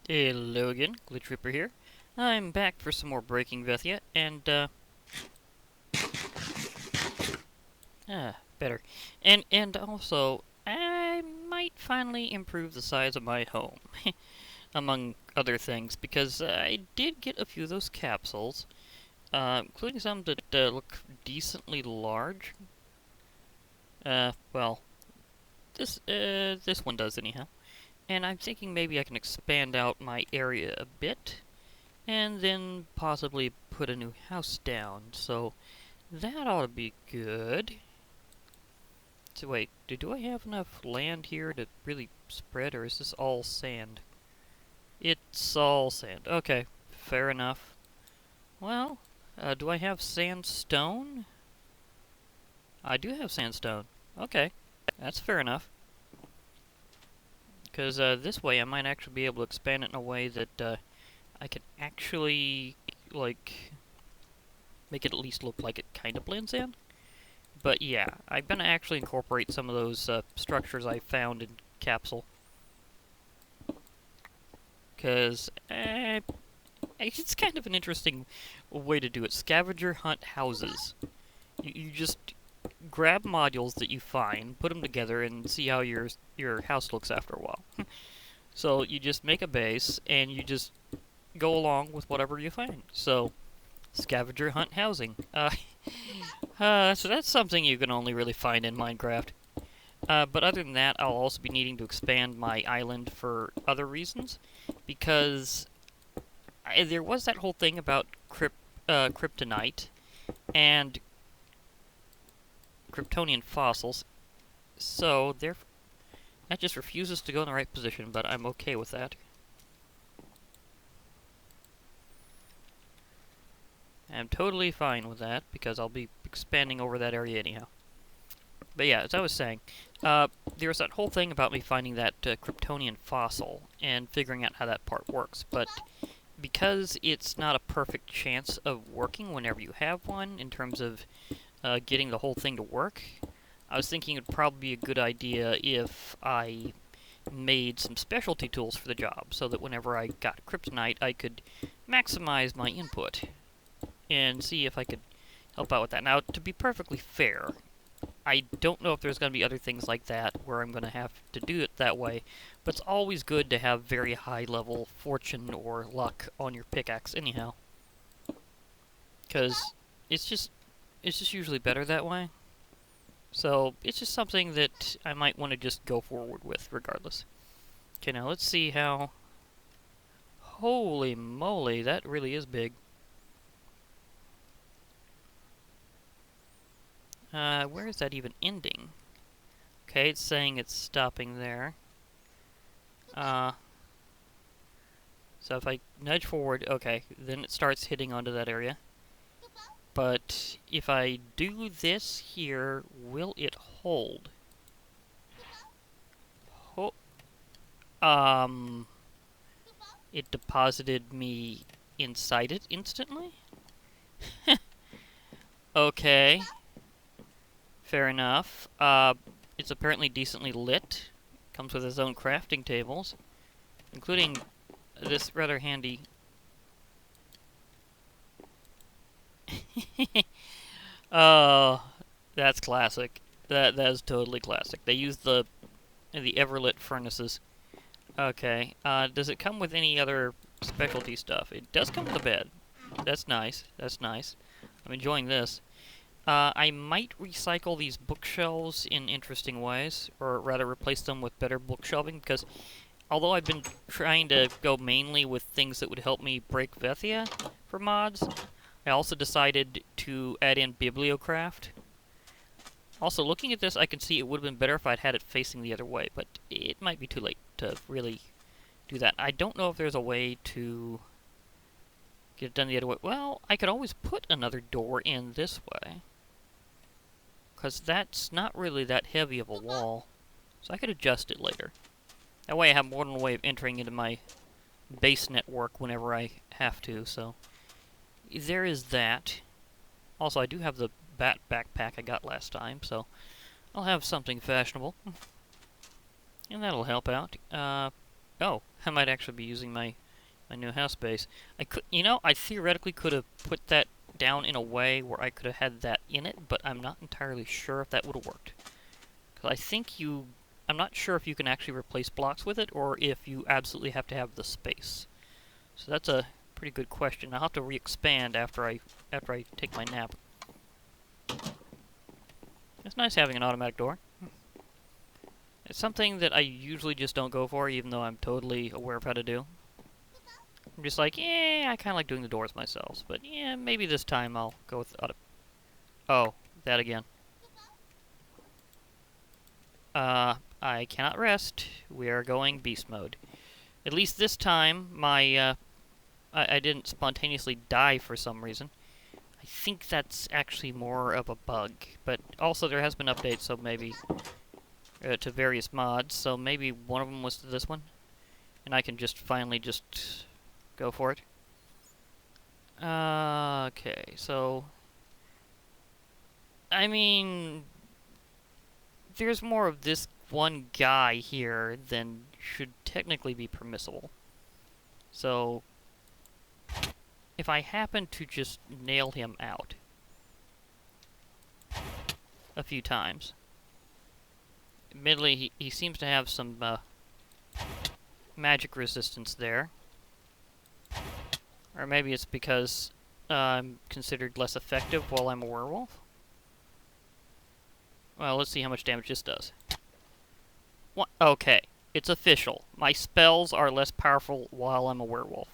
Hello again, Glitch Ripper here. I'm back for some more Breaking Vethea, and, better. And also, I might finally improve the size of my home, among other things, because I did get a few of those capsules, including some that look decently large. Well, this one does anyhow. And I'm thinking maybe I can expand out my area a bit, and then possibly put a new house down, so that ought to be good. So wait, do I have enough land here to really spread, or is this all sand? It's all sand. Okay, fair enough. Well, do I have sandstone? I do have sandstone. Okay, that's fair enough. Because this way I might actually be able to expand it in a way that I can actually, like, make it at least look like it kind of blends in. But yeah, I'm going to actually incorporate some of those structures I found in Capsule. Because it's kind of an interesting way to do it. Scavenger hunt houses. You just grab modules that you find, put them together, and see how your house looks after a while. So you just make a base, and you just go along with whatever you find. So, scavenger hunt housing. So that's something you can only really find in Minecraft. But other than that, I'll also be needing to expand my island for other reasons, because there was that whole thing about kryptonite and Kryptonian fossils, so that just refuses to go in the right position, but I'm okay with that. I'm totally fine with that, because I'll be expanding over that area anyhow. But yeah, as I was saying, there was that whole thing about me finding that Kryptonian fossil and figuring out how that part works, but because it's not a perfect chance of working whenever you have one, in terms of getting the whole thing to work, I was thinking it would probably be a good idea if I made some specialty tools for the job, so that whenever I got kryptonite, I could maximize my input and see if I could help out with that. Now, to be perfectly fair, I don't know if there's going to be other things like that where I'm going to have to do it that way, but it's always good to have very high-level fortune or luck on your pickaxe anyhow. Because it's just usually better that way. So, it's just something that I might want to just go forward with regardless. Okay, now let's see how... Holy moly, that really is big. Where is that even ending? Okay, it's saying it's stopping there. So if I nudge forward, okay, then it starts hitting onto that area. But if I do this here, will it hold? It deposited me inside it instantly? Okay. Fair enough. It's apparently decently lit. Comes with its own crafting tables, including this rather handy... Oh, that's classic. That is totally classic. They use the Everlit furnaces. Okay. Does it come with any other specialty stuff? It does come with a bed. That's nice. That's nice. I'm enjoying this. I might recycle these bookshelves in interesting ways, or rather replace them with better bookshelving, because although I've been trying to go mainly with things that would help me break Vethea for mods, I also decided to add in Bibliocraft. Also, looking at this, I can see it would have been better if I'd had it facing the other way, but it might be too late to really do that. I don't know if there's a way to get it done the other way. Well, I could always put another door in this way, because that's not really that heavy of a wall, so I could adjust it later. That way I have more than one way of entering into my base network whenever I have to, so... There is that. Also, I do have the bat backpack I got last time, so I'll have something fashionable. And that'll help out. Oh, I might actually be using my new house base. I could, you know, I theoretically could have put that down in a way where I could have had that in it, but I'm not entirely sure if that would have worked. Because I think I'm not sure if you can actually replace blocks with it, or if you absolutely have to have the space. So that's a pretty good question. I'll have to re-expand after I take my nap. It's nice having an automatic door. It's something that I usually just don't go for, even though I'm totally aware of how to do. I'm just like, yeah, I kind of like doing the doors myself, but yeah, maybe this time I'll go with auto. Oh, that again. I cannot rest. We are going beast mode. At least this time, I didn't spontaneously die for some reason. I think that's actually more of a bug, but also there has been updates, so maybe to various mods, so maybe one of them was to this one, and I can just finally just go for it. Okay, so I mean, there's more of this one guy here than should technically be permissible. So if I happen to just nail him out a few times, admittedly, he seems to have some magic resistance there. Or maybe it's because I'm considered less effective while I'm a werewolf. Well, let's see how much damage this does. What? Okay, it's official. My spells are less powerful while I'm a werewolf.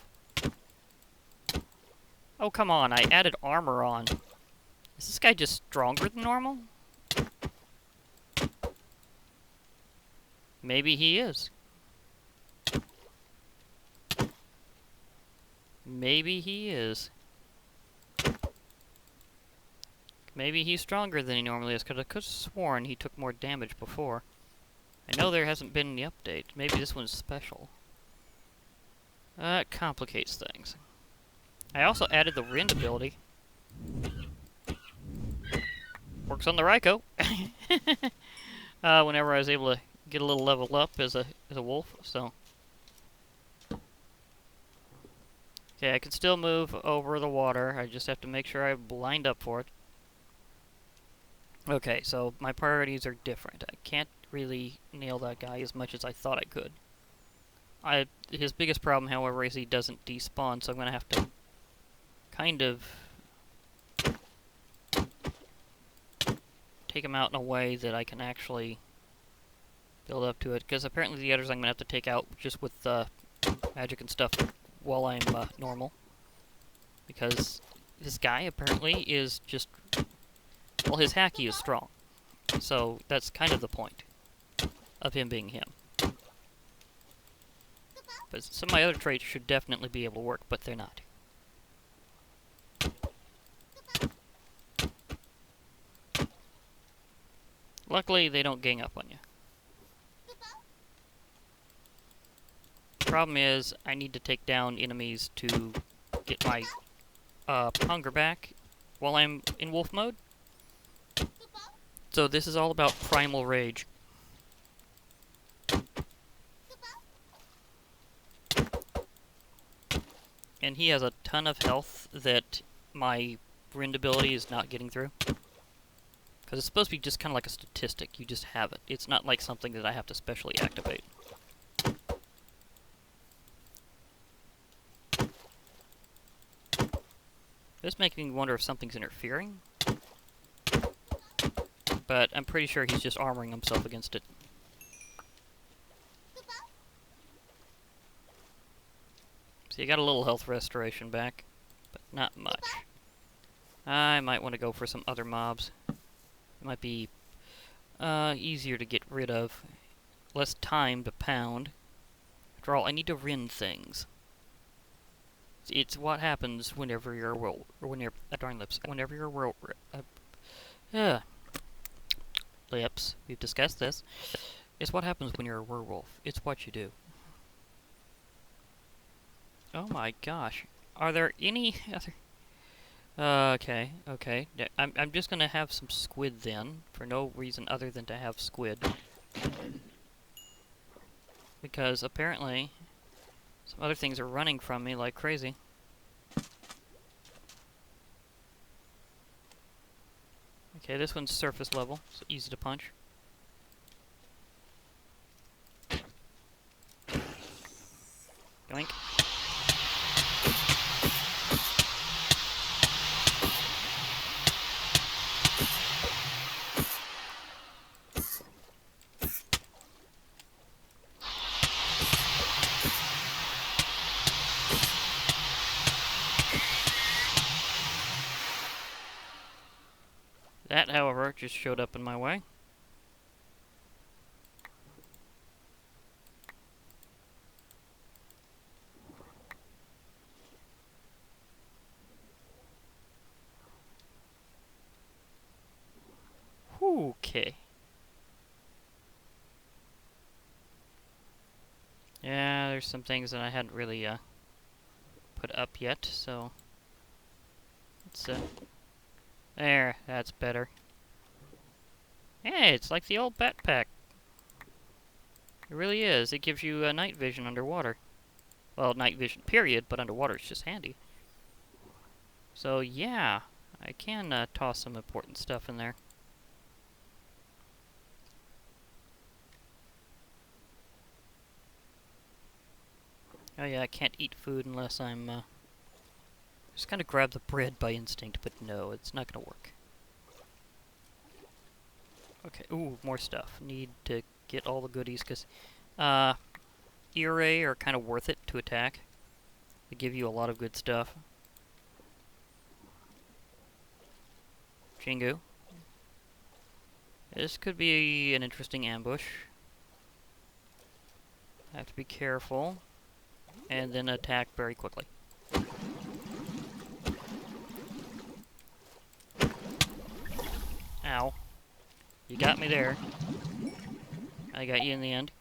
Oh, come on, I added armor on. Is this guy just stronger than normal? Maybe he is. Maybe he is. Maybe he's stronger than he normally is, because I could have sworn he took more damage before. I know there hasn't been any update. Maybe this one's special. It complicates things. I also added the Rend ability. Works on the Raikou. Whenever I was able to get a little level up as a wolf, so. Okay, I can still move over the water. I just have to make sure I'm lined up for it. Okay, so my priorities are different. I can't really nail that guy as much as I thought I could. His biggest problem, however, is he doesn't despawn, so I'm going to have to kind of take him out in a way that I can actually build up to it, because apparently the others I'm going to have to take out just with magic and stuff while I'm normal. Because this guy apparently is just... Well, his hacky is strong. So that's kind of the point of him being him. But some of my other traits should definitely be able to work, but they're not. Luckily, they don't gang up on you. Problem is, I need to take down enemies to get my hunger back while I'm in wolf mode. So this is all about primal rage. And he has a ton of health that my Rend ability is not getting through. Because it's supposed to be just kind of like a statistic. You just have it. It's not like something that I have to specially activate. This makes me wonder if something's interfering. But I'm pretty sure he's just armoring himself against it. So you got a little health restoration back, but not much. I might want to go for some other mobs. It might be easier to get rid of. Less time to pound. After all, I need to rend things. It's what happens whenever you're a werewolf, or when you're darn lips. Whenever you're a werewolf, lips. We've discussed this. It's what happens when you're a werewolf. It's what you do. Oh my gosh. Are there any other... okay. I'm just gonna have some squid then, for no reason other than to have squid. Because apparently Some other things are running from me like crazy. Okay, this one's surface level, so easy to punch. Yoink. That, however, just showed up in my way. Okay. Yeah, there's some things that I hadn't really put up yet, so let's there, that's better. Hey, it's like the old backpack. It really is. It gives you night vision underwater. Well, night vision period, but underwater it's just handy. So yeah, I can toss some important stuff in there. Oh yeah, I can't eat food unless I'm just kind of grab the bread by instinct, but no, it's not gonna work. Okay, ooh, more stuff. Need to get all the goodies, because E-ray are kind of worth it to attack. They give you a lot of good stuff. Jingu. This could be an interesting ambush. I have to be careful, and then attack very quickly. Ow. You got me there. I got you in the end.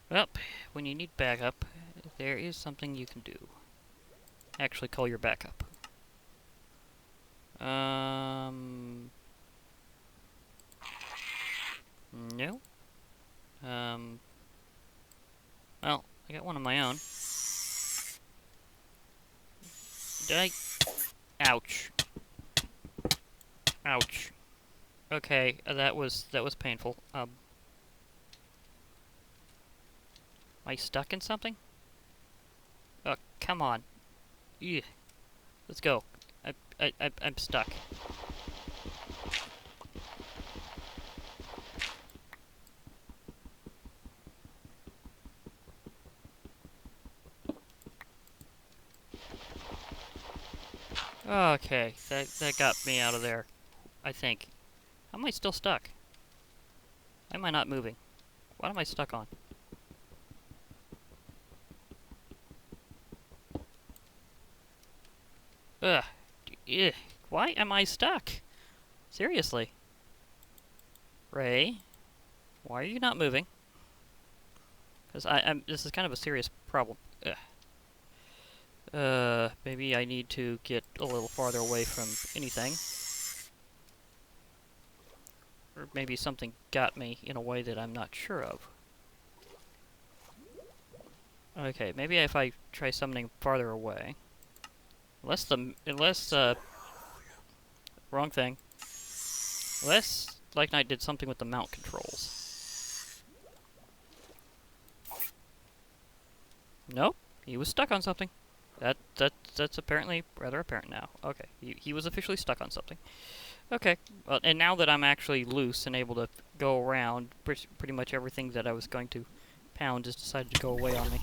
Well, when you need backup, there is something you can do. Actually call your backup. No. Well, I got one of my own. Did I? Ouch. Ouch. Okay, that was painful. Am I stuck in something? Oh, come on. Ugh. Let's go. I'm stuck. Okay, that got me out of there, I think. How am I still stuck? Why am I not moving? What am I stuck on? Ugh. Ugh. Why am I stuck? Seriously. Ray, why are you not moving? Because this is kind of a serious problem. Ugh. Maybe I need to get a little farther away from anything. Or maybe something got me in a way that I'm not sure of. Okay, maybe if I try summoning farther away. Wrong thing. Unless Like Knight did something with the mount controls. Nope, he was stuck on something. That's apparently rather apparent now. Okay, he was officially stuck on something. Okay, well, and now that I'm actually loose and able to go around, pretty much everything that I was going to pound just decided to go away on me.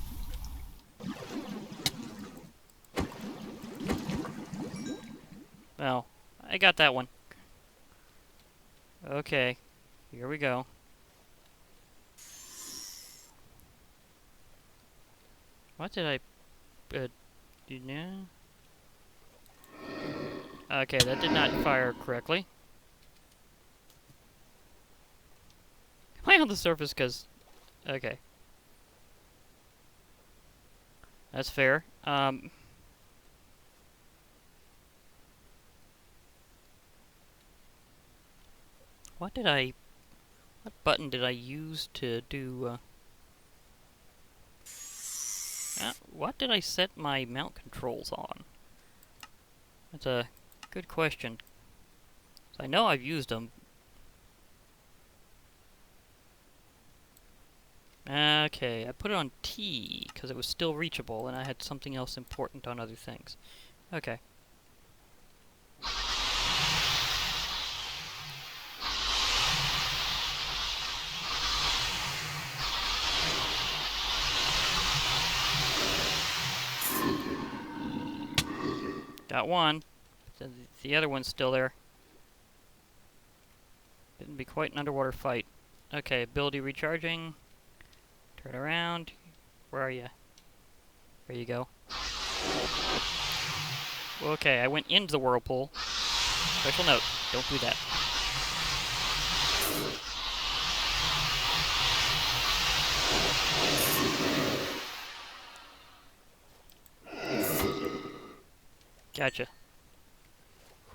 Well, I got that one. Okay, here we go. What did I do now? Okay, that did not fire correctly. Am I on the surface? Because... Okay. That's fair. What did I... What button did I use to do, what did I set my mount controls on? That's a good question. So I know I've used them. Okay, I put it on T, because it was still reachable, and I had something else important on other things. Okay. Got one. The other one's still there. It'd be quite an underwater fight. Okay, ability recharging. Turn around. Where are you? There you go. Okay, I went into the whirlpool. Special note, don't do that. Gotcha.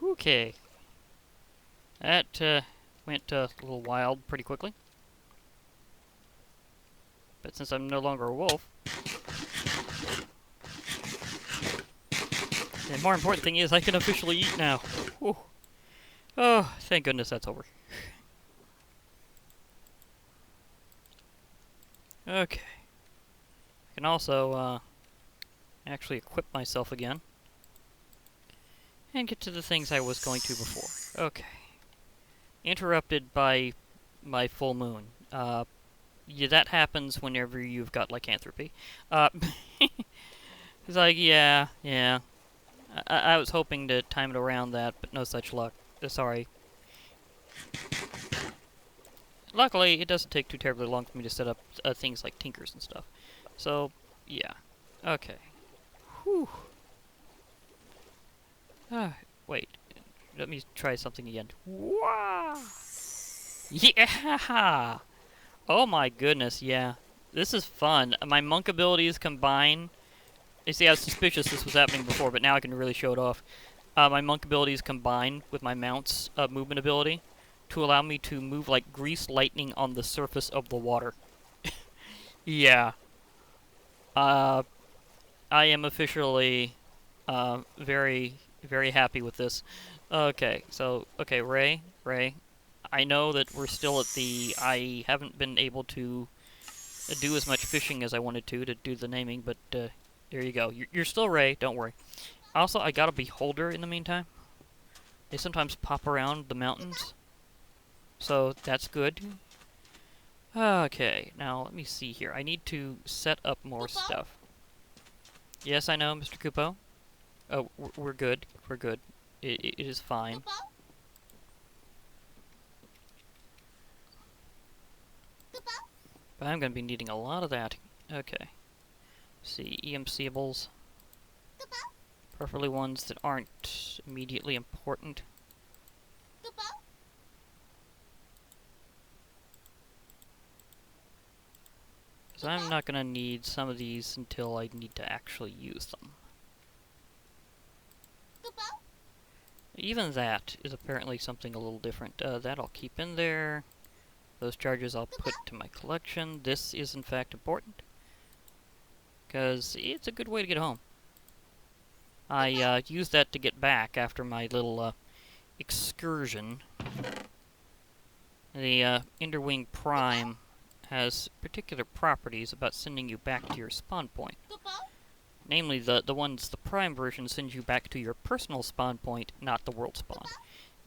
Okay. That went a little wild pretty quickly. But since I'm no longer a wolf... The more important thing is I can officially eat now. Whew. Oh, thank goodness that's over. Okay. I can also, actually equip myself again. And get to the things I was going to before. Okay. Interrupted by my full moon. Yeah, that happens whenever you've got lycanthropy. It's like, yeah. I was hoping to time it around that, but no such luck. Sorry. Luckily, it doesn't take too terribly long for me to set up things like tinkers and stuff. So, yeah. Okay. Whew. Wait. Let me try something again. Wow! Yeah! Oh my goodness, yeah. This is fun. My monk abilities combine... You see, I was suspicious this was happening before, but now I can really show it off. My monk abilities combine with my mount's movement ability to allow me to move like grease lightning on the surface of the water. Yeah. I am officially very, very happy with this. Okay, so, okay, Ray, I know that we're still at the... I haven't been able to do as much fishing as I wanted to do the naming, but there you go. You're still Ray, don't worry. Also, I got a beholder in the meantime. They sometimes pop around the mountains, so that's good. Okay, now let me see here. I need to set up more stuff. Yes, I know, Mr. Kupo. Oh, we're good. We're good. It is fine. But I'm going to be needing a lot of that. Okay. See, EMCables. Preferably ones that aren't immediately important. Because I'm not going to need some of these until I need to actually use them. Even that is apparently something a little different. That I'll keep in there. Those charges I'll put to my collection. This is in fact important, because it's a good way to get home. I used that to get back after my little excursion. The Enderwing Prime has particular properties about sending you back to your spawn point. Namely, the Prime version sends you back to your personal spawn point, not the world spawn.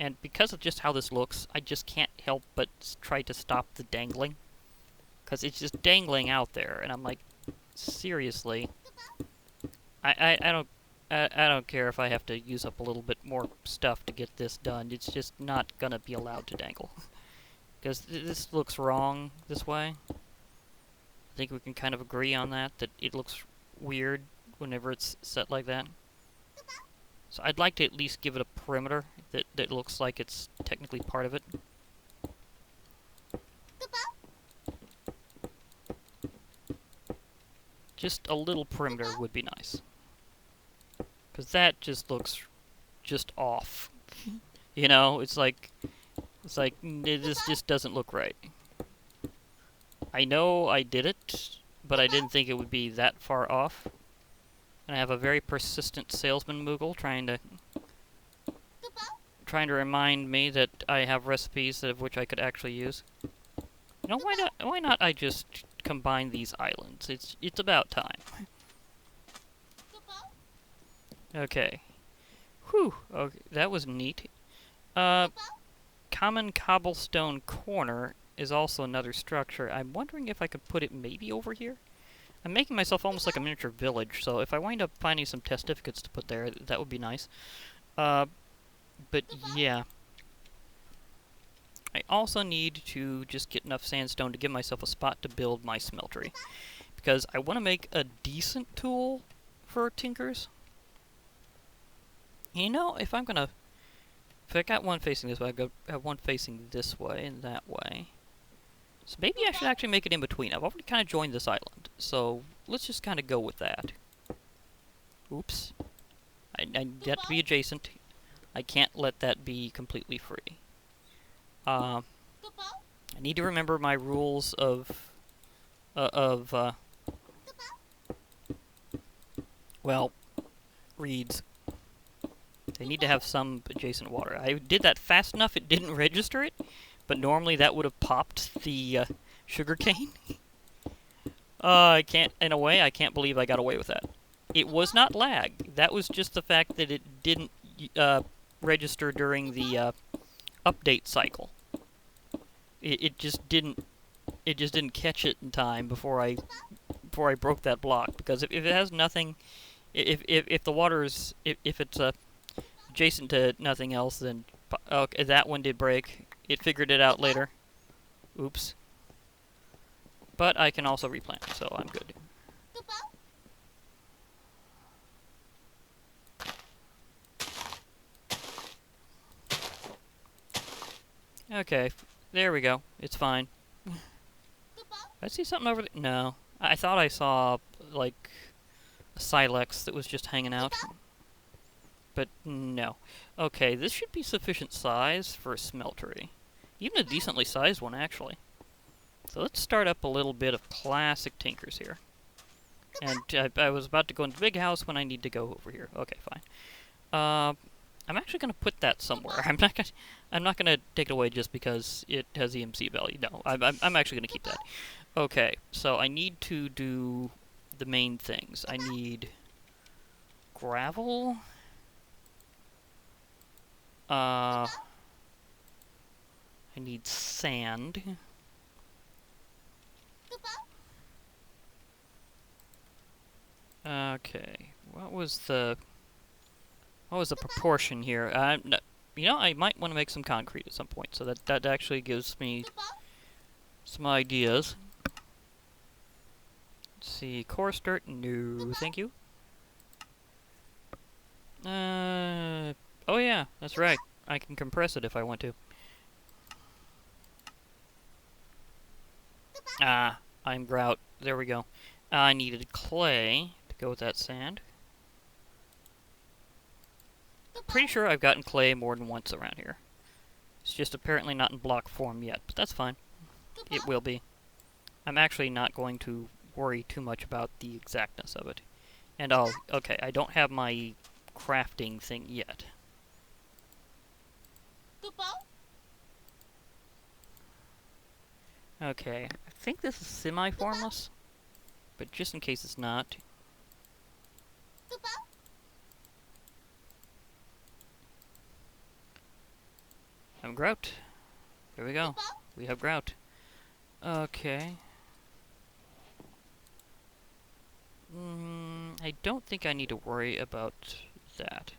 And because of just how this looks, I just can't help but try to stop the dangling. Because it's just dangling out there, and I'm like, seriously? I don't care if I have to use up a little bit more stuff to get this done. It's just not gonna be allowed to dangle. Because this looks wrong this way. I think we can kind of agree on that it looks weird whenever it's set like that. So I'd like to at least give it a perimeter that looks like it's technically part of it. Just a little perimeter would be nice. Because that just looks just off. You know, it's like It's like, this just doesn't look right. I know I did it, but I didn't think it would be that far off. And I have a very persistent salesman Moogle trying to remind me that I have recipes of which I could actually use. You know, why not I just combine these islands? It's about time. Okay. Whew. Okay, that was neat. Common cobblestone corner is also another structure. I'm wondering if I could put it maybe over here? I'm making myself almost like a miniature village, so if I wind up finding some testificates to put there, that would be nice. But yeah. I also need to just get enough sandstone to give myself a spot to build my smeltery. Because I want to make a decent tool for tinkers. You know, if I got one facing this way, I have one facing this way and that way. So maybe I should actually make it in between. I've already kind of joined this island, so let's just kind of go with that. Oops. I got to be adjacent. I can't let that be completely free. I need to remember my rules of well, reeds. They need to have some adjacent water. I did that fast enough it didn't register it, but normally that would have popped the sugar cane. I can't believe I got away with that. It was not lag. That was just the fact that it didn't register during the update cycle. It just didn't catch it in time before I broke that block. Because if it has nothing, if the water is if it's adjacent to nothing else, then okay, that one did break. It figured it out later. Oops. But I can also replant, so I'm good. Okay, there we go. It's fine. Did I see something over there? No. I thought I saw, like, a Silex that was just hanging out. But no. Okay, this should be sufficient size for a smeltery. Even a decently sized one, actually. So let's start up a little bit of classic tinkers here. And I was about to go into the big house when I need to go over here. Okay, fine. I'm actually going to put that somewhere. I'm not gonna take it away just because it has EMC value. No, I'm actually going to keep that. Okay, so I need to do the main things. I need gravel. I need sand. Okay, what was the proportion here? No, you know, I might want to make some concrete at some point, so that actually gives me some ideas. Let's see, coarse dirt? No, thank you. Oh yeah, that's right. I can compress it if I want to. Ah, I'm grout. There we go. I needed clay to go with that sand. Pretty sure I've gotten clay more than once around here. It's just apparently not in block form yet, but that's fine. It will be. I'm actually not going to worry too much about the exactness of it. And okay, I don't have my crafting thing yet. Okay, I think this is semi-formless, but just in case it's not. I'm grout. There we go. We have grout. Okay. I don't think I need to worry about that.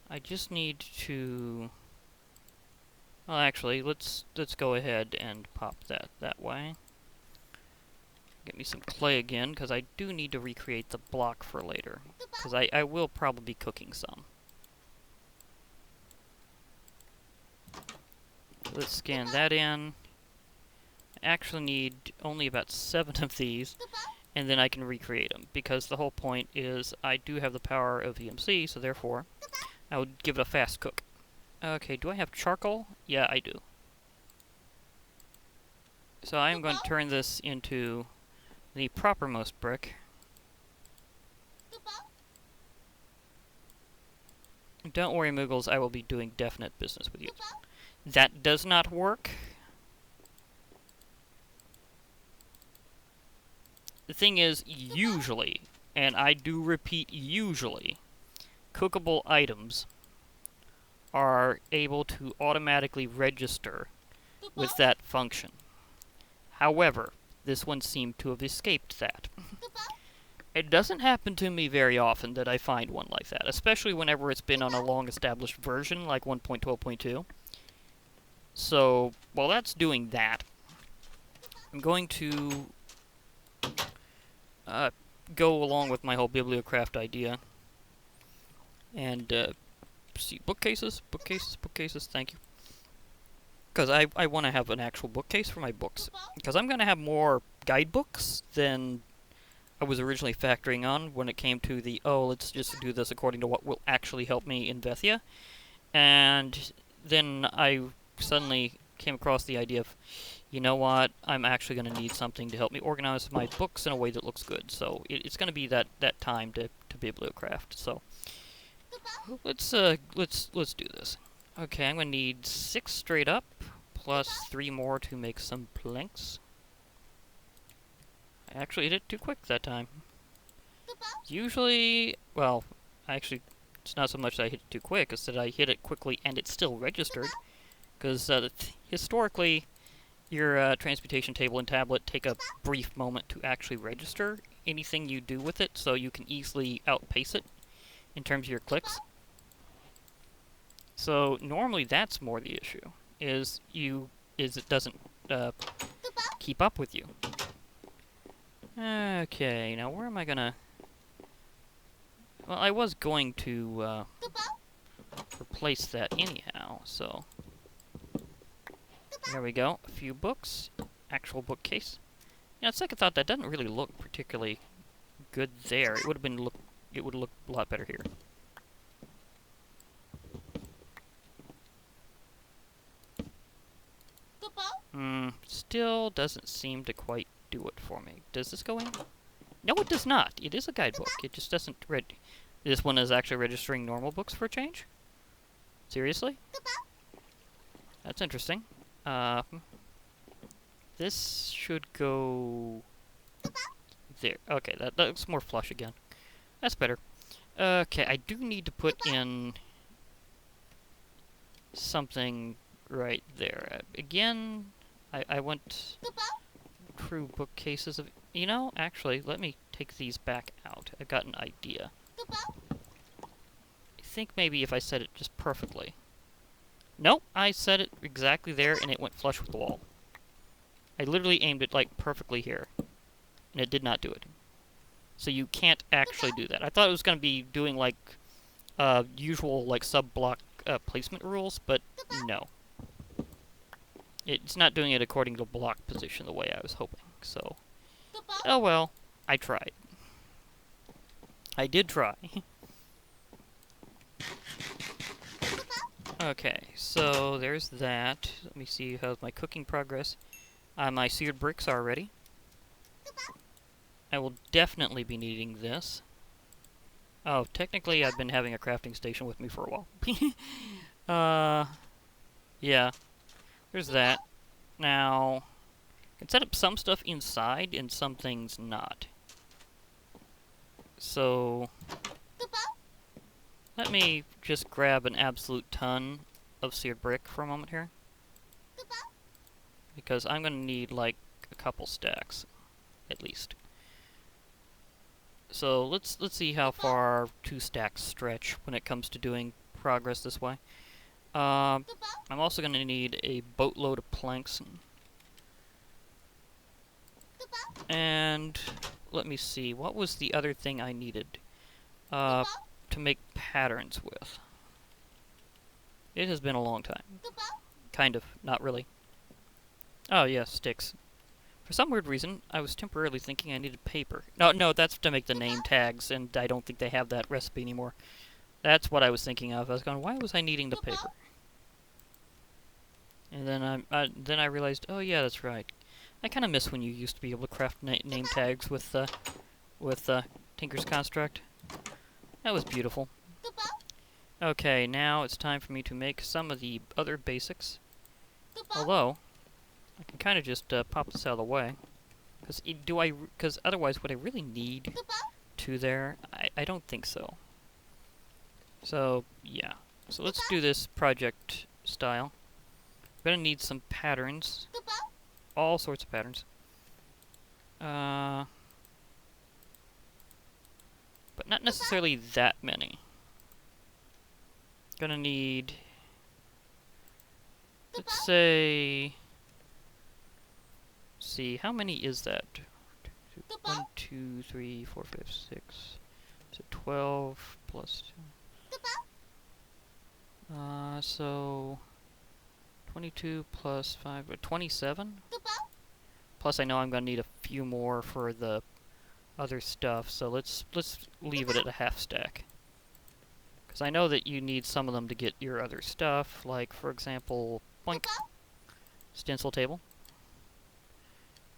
I just need to... Well, actually, let's go ahead and pop that way. Get me some clay again, because I do need to recreate the block for later. Because I will probably be cooking some. Let's scan that in. I actually need only about 7 of these, and then I can recreate them, because the whole point is I do have the power of EMC, so therefore I would give it a fast cook. Okay, do I have charcoal? Yeah, I do. So I am going to turn this into the propermost brick. Don't worry, Moogles, I will be doing definite business with you. That does not work. The thing is, usually, and I do repeat usually, cookable items are able to automatically register with that function. However, this one seemed to have escaped that. It doesn't happen to me very often that I find one like that, especially whenever it's been on a long-established version like 1.12.2. So, while that's doing that, I'm going to go along with my whole bibliocraft idea. And, see, bookcases, thank you. Because I want to have an actual bookcase for my books. Because I'm going to have more guidebooks than I was originally factoring on when it came to the, oh, let's just do this according to what will actually help me in Vethea. And then I suddenly came across the idea of, you know what, I'm actually going to need something to help me organize my books in a way that looks good. So it's going to be that time to bibliocraft. So let's do this. Okay, I'm going to need 6 straight up, plus 3 more to make some planks. I actually hit it too quick that time. Usually, well, actually, it's not so much that I hit it too quick, it's that I hit it quickly and it still registered. Because historically, your transmutation table and tablet take a brief moment to actually register anything you do with it, so you can easily outpace it in terms of your clicks. So normally that's more the issue, is it doesn't keep up with you. Okay, now where am I gonna... Well, I was going to replace that anyhow, so... There we go, a few books, actual bookcase. You know, second thought, that doesn't really look particularly good there. It would look a lot better here. Still doesn't seem to quite do it for me. Does this go in? No, it does not. It is a guidebook. It just doesn't read. This one is actually registering normal books for a change? Seriously? That's interesting. This should go there. Okay, that looks more flush again. That's better. Okay, I do need to put in something right there. Again, I want true bookcases of... You know, actually, let me take these back out. I've got an idea. I think maybe if I set it just perfectly. Nope, I set it exactly there and it went flush with the wall. I literally aimed it, like, perfectly here. And it did not do it. So you can't actually do that. I thought it was going to be doing, like, usual, like, sub-block placement rules, but no. It's not doing it according to block position the way I was hoping, so... Oh well, I tried. I did try. Okay, so there's that. Let me see how's my cooking progress. My seared bricks are ready. I will definitely be needing this. Oh, technically I've been having a crafting station with me for a while. Yeah. There's that. Now, I can set up some stuff inside and some things not. So, let me just grab an absolute ton of seared brick for a moment here. Because I'm going to need, like, a couple stacks, at least. So, let's see how far 2 stacks stretch when it comes to doing progress this way. I'm also going to need a boatload of planks. And let me see, what was the other thing I needed to make patterns with? It has been a long time. Kind of, not really. Oh yeah, sticks. For some weird reason, I was temporarily thinking I needed paper. No, that's to make the name tags, and I don't think they have that recipe anymore. That's what I was thinking of. I was going, why was I needing the paper? And then I realized, oh yeah, that's right. I kind of miss when you used to be able to craft name tags with Tinker's Construct. That was beautiful. Okay, now it's time for me to make some of the other basics. Although, I can kind of just pop this out of the way. Because otherwise, would I really need two there? I don't think so. So, yeah. So let's do this project style. We're gonna need some patterns. All sorts of patterns. But not necessarily that many. Gonna need, let's say, see, how many is that? 1, 2, 3, 4, 5, 6. So 12 plus 2. So 22 plus 5, 27? Plus I know I'm gonna need a few more for the other stuff, so let's leave it at a half stack. Because I know that you need some of them to get your other stuff, like, for example, boink, stencil table.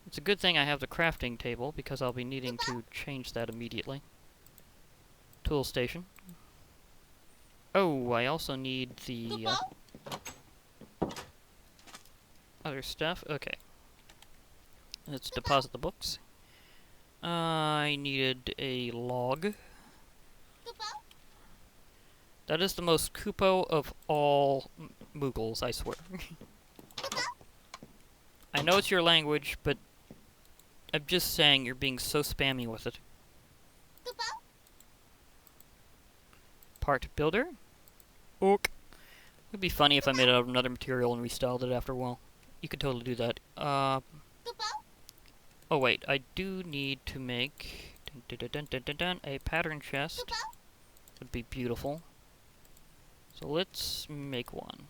It's a good thing I have the crafting table, because I'll be needing to change that immediately. Tool station. Oh, I also need the other stuff. Okay. Let's deposit the books. I needed a log. That is the most Kupo of all Moogles, I swear. I know it's your language, but I'm just saying you're being so spammy with it. Part builder? Ok. It'd be funny if I made it out of another material and restyled it after a while. You could totally do that. Oh wait, I do need to make a pattern chest. Would be beautiful. So let's make one.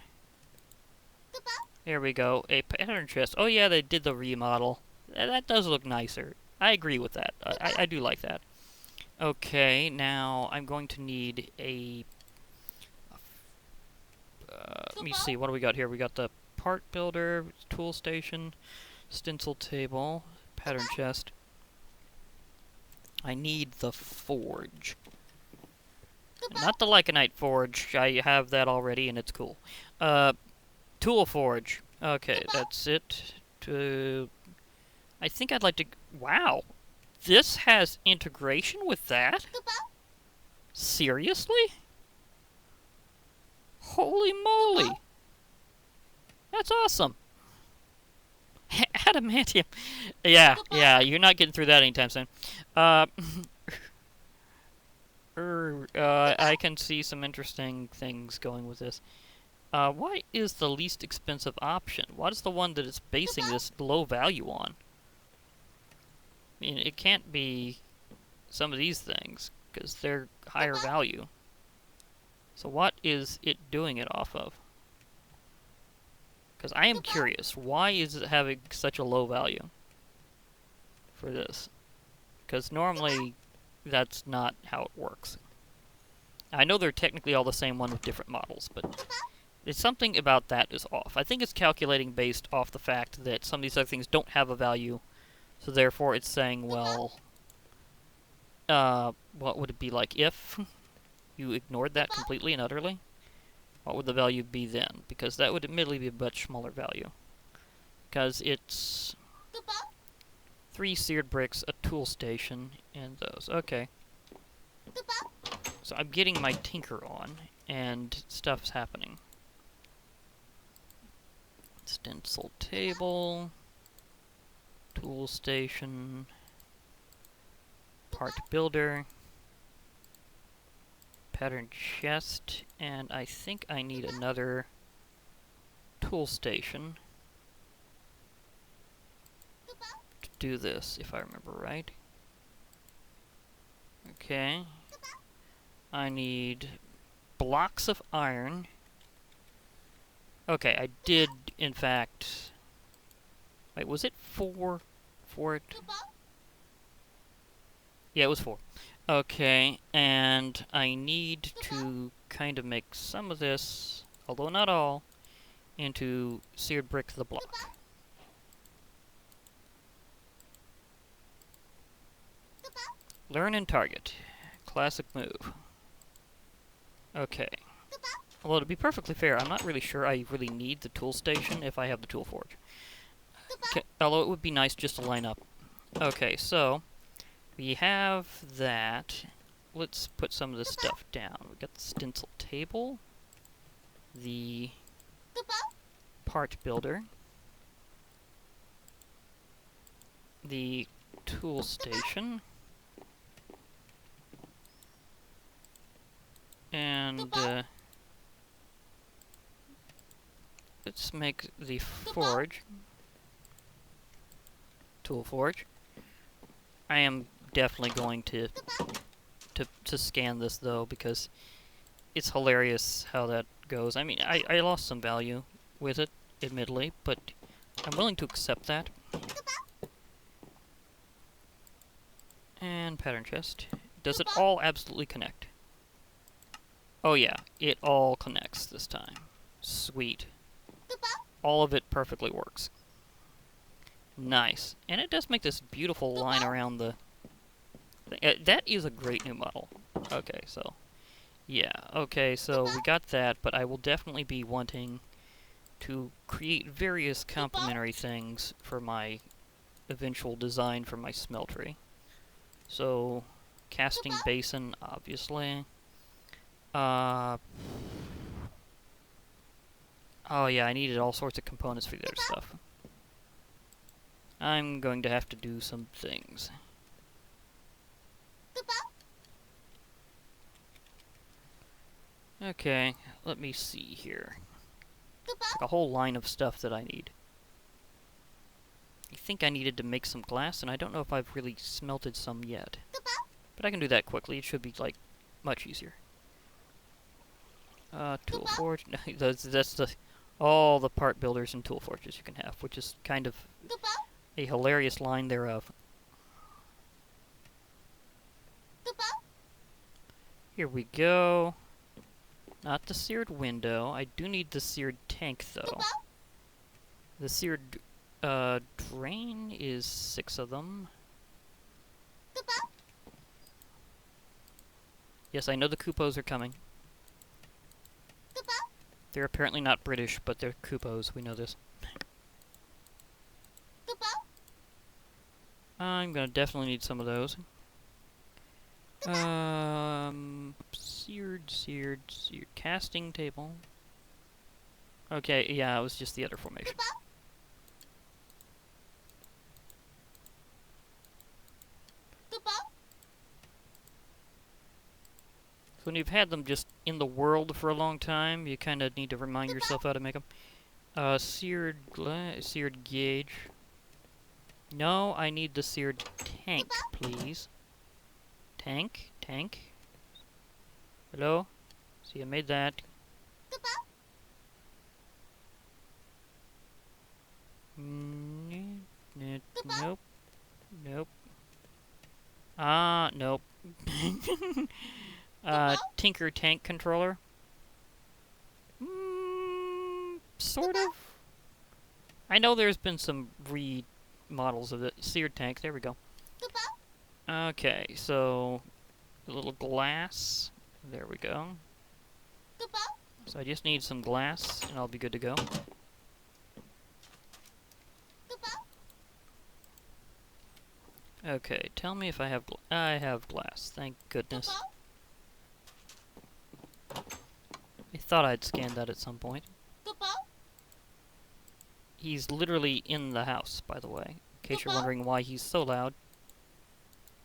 There we go, a pattern chest. Oh yeah, they did the remodel. That does look nicer. I agree with that. I do like that. Okay, now I'm going to need a... let me see, what do we got here? We got the part builder, tool station, stencil table, pattern chest. I need the forge. Not the Lycanite forge. I have that already and it's cool. Tool forge. Okay, that's it. I think I'd like to... Wow! This has integration with that? Seriously? Holy moly! That's awesome! Adamantium! Yeah, you're not getting through that anytime soon. I can see some interesting things going with this. What is the least expensive option? What is the one that it's basing this low value on? I mean, it can't be some of these things, because they're higher value. So what is it doing it off of? Because I am curious, why is it having such a low value for this? Because normally, that's not how it works. I know they're technically all the same one with different models, but it's something about that is off. I think it's calculating based off the fact that some of these other things don't have a value, so therefore it's saying, well, what would it be like if you ignored that completely and utterly? What would the value be then? Because that would admittedly be a much smaller value. Because it's 3 seared bricks, a tool station, and those. Okay. So I'm getting my tinker on, and stuff's happening. Stencil table, tool station, part builder, pattern chest, and I think I need another tool station to do this, if I remember right. Okay. I need blocks of iron. Okay, I did, in fact... Wait, was it 4 for it? Yeah, it was 4. Okay, and I need to kind of make some of this, although not all, into seared brick the block. Learn and target. Classic move. Okay. Well, to be perfectly fair, I'm not really sure I really need the tool station if I have the tool forge. Okay, although it would be nice just to line up. Okay, so we have that. Let's put some of this stuff down. We got the stencil table, the part builder, the tool station, and let's make the forge. Tool forge. I am definitely going to scan this though, because it's hilarious how that goes. I mean, I lost some value with it, admittedly, but I'm willing to accept that. And pattern chest. Does it all absolutely connect? Oh yeah, it all connects this time. Sweet. All of it perfectly works. Nice. And it does make this beautiful line around the... that is a great new model. Okay, so... yeah, okay, so we got that, but I will definitely be wanting to create various complementary things for my eventual design for my smeltery. So, casting basin, obviously. Oh yeah, I needed all sorts of components for the other stuff. I'm going to have to do some things. Okay, let me see here. It's like a whole line of stuff that I need. I think I needed to make some glass, and I don't know if I've really smelted some yet. But I can do that quickly. It should be, like, much easier. Tool forge. that's the... all the part builders and tool forges you can have, which is kind of a hilarious line thereof. Here we go. Not the seared window. I do need the seared tank, though. The seared drain is 6 of them. Yes, I know the Kupos are coming. They're apparently not British, but they're Kupos. We know this. I'm gonna definitely need some of those. Seared casting table. Okay, yeah, it was just the other formation. So when you've had them just in the world for a long time, you kind of need to remind yourself how to make them. Seared gauge. No, I need the seared tank, please. Tank? Hello? See, I made that. Nope. Nope. Tinker tank controller. Sort of. I know there's been some remodels of the seared tank. There we go. Okay, so a little glass. There we go. So I just need some glass, and I'll be good to go. Okay, tell me if I have I have glass. Thank goodness. I thought I'd scanned that at some point. He's literally in the house, by the way, in case you're wondering why he's so loud.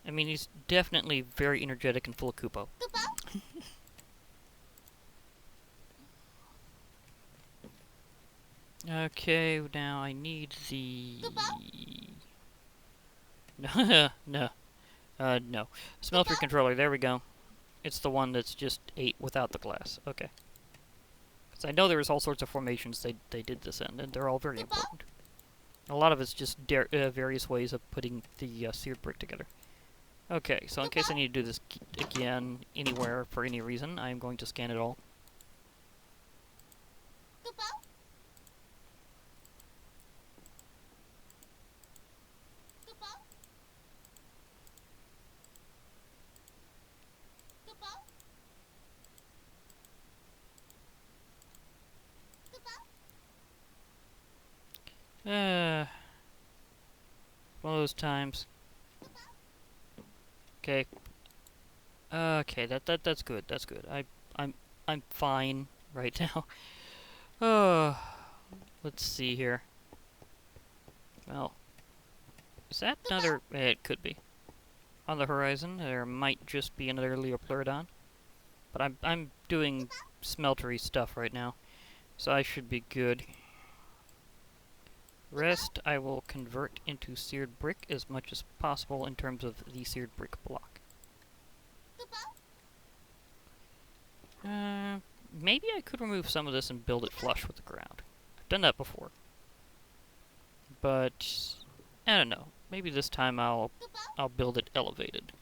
I mean, he's definitely very energetic and full of Kupo. Okay, now I need the... no. No. Smelter controller, there we go. It's the one that's just 8 without the glass. Okay. Because I know there was all sorts of formations they did this in, and they're all very important. A lot of it's just various ways of putting the seared brick together. Okay, so in case I need to do this again, anywhere, for any reason, I am going to scan it all. Uh, one of those times. Okay. Okay, that's good. That's good. I'm I'm fine right now. Oh, let's see here. Well, is that another? It could be. On the horizon, there might just be another Leopleurodon. But I'm doing smeltery stuff right now, so I should be good. Rest I will convert into seared brick as much as possible in terms of the seared brick block. Maybe I could remove some of this and build it flush with the ground. I've done that before. But I don't know. Maybe this time I'll build it elevated.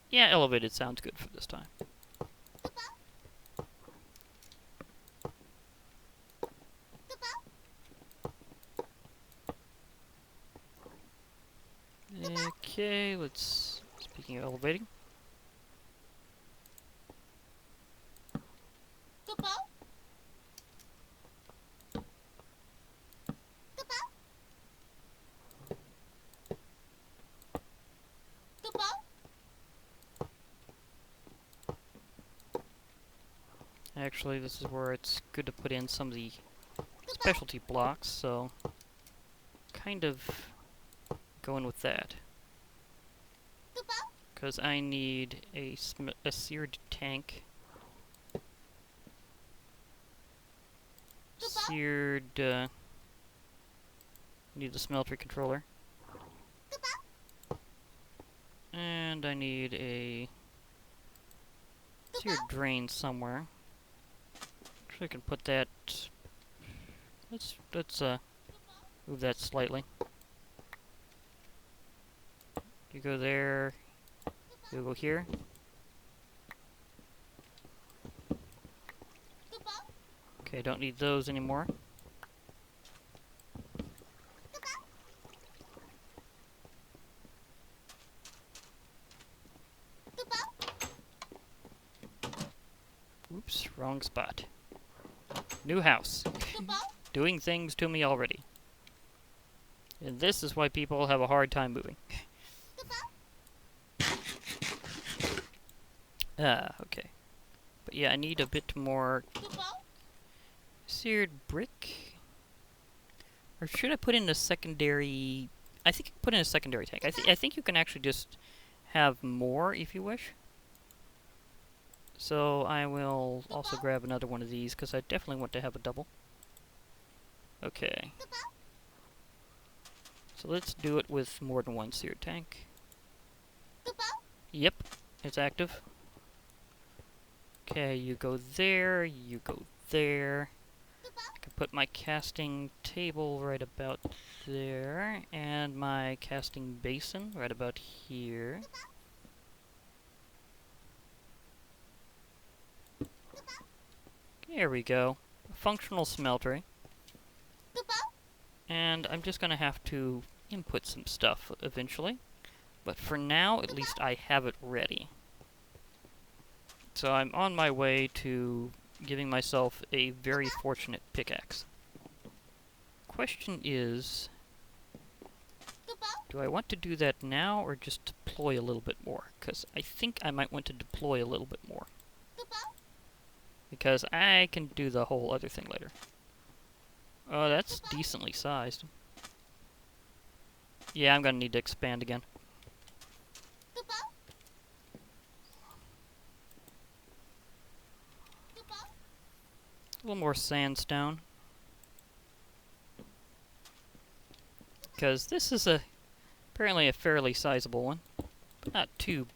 Yeah, elevated sounds good for this time. Okay, let's... Speaking of elevating. Actually, this is where it's good to put in some of the specialty blocks, so kind of going with that. Because I need a seared tank. Seared, need the smeltery controller. And I need a seared drain somewhere. Actually, I can put that... Let's move that slightly. You go there. You go here. Okay, don't need those anymore. Oops, wrong spot. New house. Doing things to me already. And this is why people have a hard time moving. Okay. But yeah, I need a bit more seared brick. Or should I put in a secondary... I think I put in a secondary tank. I think you can actually just have more if you wish. So I will also grab another one of these, because I definitely want to have a double. Okay. So let's do it with more than one seared tank. Yep, it's active. Okay, you go there, you go there. I can put my casting table right about there, and my casting basin right about here. There we go. A functional smeltery. And I'm just gonna have to input some stuff eventually. But for now, at least I have it ready. So I'm on my way to giving myself a very fortunate pickaxe. Question is, do I want to do that now or just deploy a little bit more? Because I think I might want to deploy a little bit more. Because I can do the whole other thing later. Oh, that's decently sized. Yeah, I'm gonna need to expand again. A little more sandstone. Because this is apparently a fairly sizable one. But not too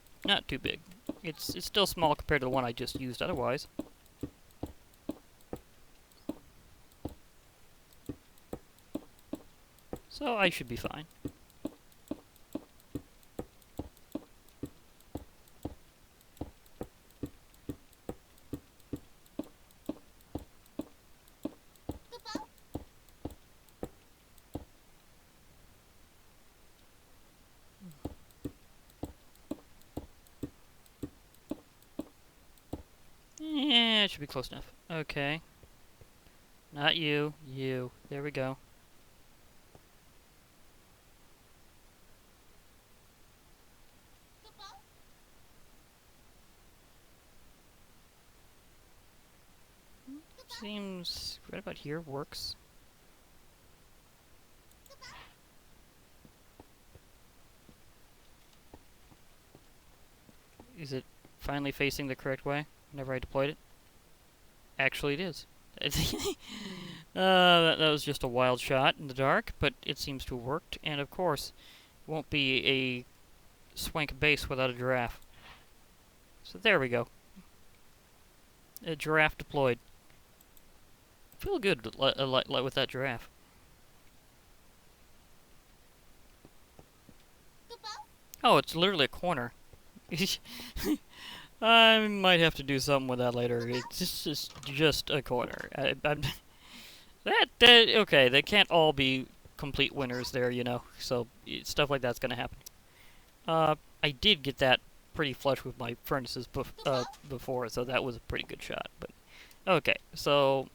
big. It's still small compared to the one I just used otherwise. So I should be fine. Yeah, it should be close enough. Okay. Not you. You. There we go. seems right about here works. Is it finally facing the correct way whenever I deployed it? Actually, it is. That was just a wild shot in the dark, but it seems to have worked. And of course, it won't be a swank base without a giraffe. So there we go. A giraffe deployed. Feel good with that giraffe. Oh, it's literally a corner. I might have to do something with that later. It's just a corner. Okay, they can't all be complete winners there, you know. So stuff like that's gonna happen. I did get that pretty flush with my furnaces before, so that was a pretty good shot. But okay, so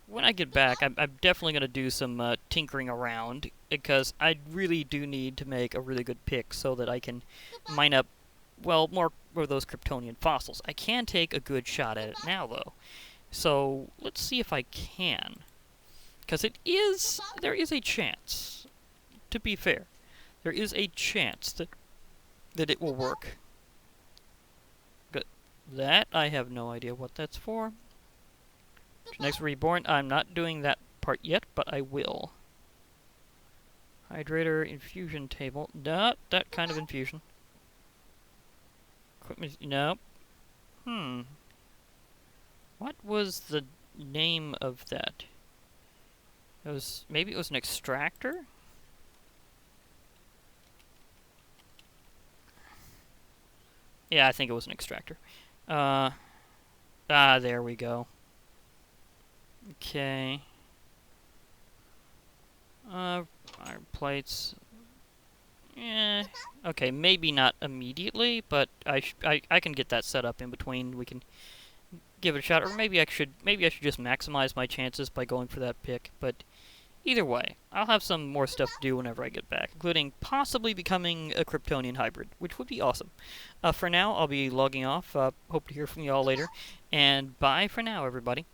when I get back, I'm definitely gonna do some tinkering around because I really do need to make a really good pick so that I can mine up, well, more of those Kryptonian fossils. I can take a good shot at it now, though. So let's see if I can, because there is a chance. To be fair, there is a chance that it will work. But that I have no idea what that's for. Next reborn, I'm not doing that part yet, but I will. Hydrator infusion table, not that kind of infusion. Equipment, nope. What was the name of that? Maybe it was an extractor? Yeah, I think it was an extractor. There we go. Okay. Iron plates. Yeah. Okay, maybe not immediately, but I can get that set up in between. We can give it a shot, or maybe I should just maximize my chances by going for that pick. But either way, I'll have some more stuff to do whenever I get back, including possibly becoming a Kryptonian hybrid, which would be awesome. For now, I'll be logging off. Hope to hear from you all later, and bye for now, everybody.